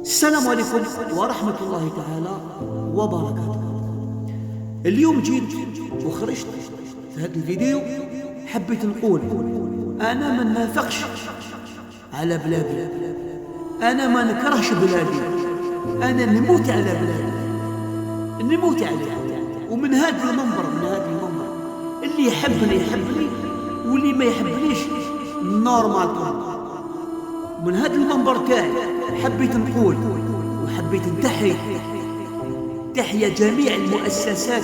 السلام عليكم ورحمة الله تعالى وبركاته. اليوم جيت وخرجت في هذا الفيديو، حبيت نقول أنا ما نافقش على بلادي، أنا ما نكرهش بلادي، أنا نموت على بلادي، نموت عليها. ومن هذا المنبر اللي يحبني يحبني واللي ما يحبنيش نورمال. من هذا المنبر تاعي حبيت نقول وحبيت تحية جميع المؤسسات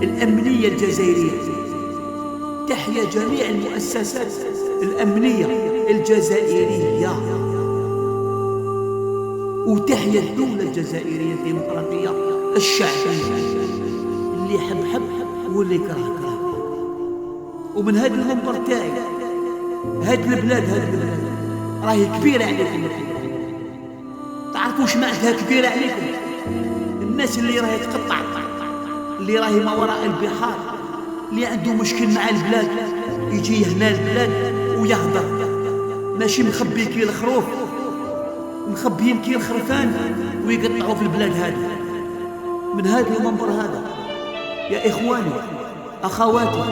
الأمنية الجزائرية، تحية جميع المؤسسات الأمنية الجزائرية، وتحية الدولة الجزائرية الديمقراطية الشعبية، اللي يحب حب واللي يكره كره. ومن هذا المنبر تاعي هذه البلاد راهي كبيرة عليكم، تعرفوش معناتها كبيرة عليكم؟ الناس اللي راهي تقطع، اللي راهي ما وراء البحار، اللي عنده مشكل مع البلاد يجي هنا البلاد ويهضر، ماشي مخبي كي الخروف، مخبيين كي الخرفان ويقطعوا في البلاد هذه. من هذا المنبر هذا يا إخواني أخواتي،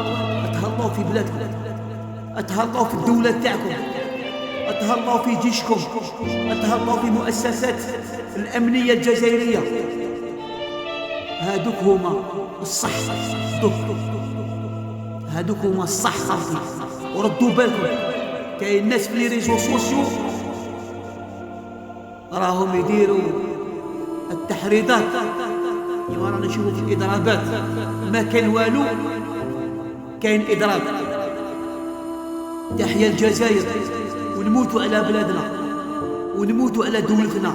أتهلاو في بلادكم، أتهلاو في الدولة تاعكم، أتهلاو في جيشكم، أتهلاو في مؤسسات الأمنية الجزائرية. هادوك هما الصح، هادوك هما الصح خالتي. وردوا بالكم، كاين ناس في لي ريزو سوسيو راهم يديروا التحريضات، كيما رانا نشوفوا في الإضرابات، ما كان والو كاين إضراب. تحيا الجزائر، ونموتوا على بلادنا، ونموتوا على دولتنا،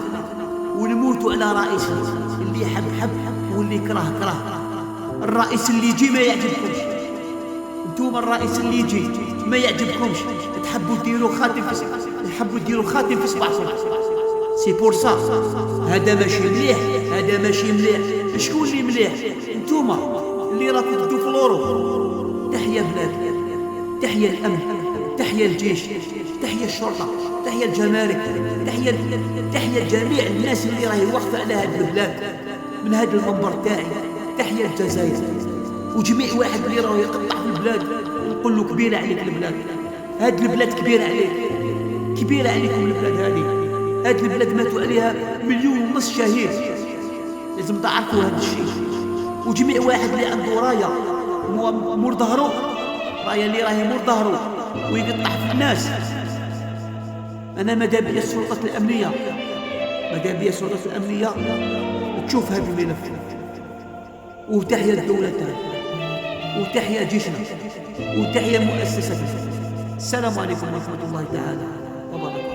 ونموتوا على رئيسنا اللي يحب حب واللي يكره كره. الرئيس اللي يجي ما يعجبكمش، انتوما الرئيس اللي يجي ما يعجبكمش، تحبوا ديروا خاتم في صباعكم. سي بور سا هذا ماشي مليح، هذا ماشي مليح. شكون اللي مليح؟ انتوما اللي راكم تدوا في لورو. تحيا بلاد، تحيا الامن، تحيا الجيش، تحيا الشرطه، تحيا الجمارك، تحيا جميع الناس اللي راهي واقفه على هذه البلاد. من هذا المنبر تاعي تحيا الجزائر، وجميع واحد اللي راه يقطع في البلاد نقول له كبيره عليك البلاد، هذه البلاد كبيره عليك، كبيره عليكم البلاد هذه البلاد ماتوا عليها 1.5 مليون شهيد، لازم تعرفوا هذا الشيء. وجميع واحد اللي عنده رايه مور ظهره، رايه اللي راهي مور ظهره ويقطع في الناس، انا ماذا بيا السلطات الامنيه، ماذا بيا السلطات الامنيه تشوف هذا الملف. وتحيا الدوله تاعنا، وتحيا جيشنا، وتحيا مؤسساتنا. السلام عليكم ورحمه الله تعالى وبركاته.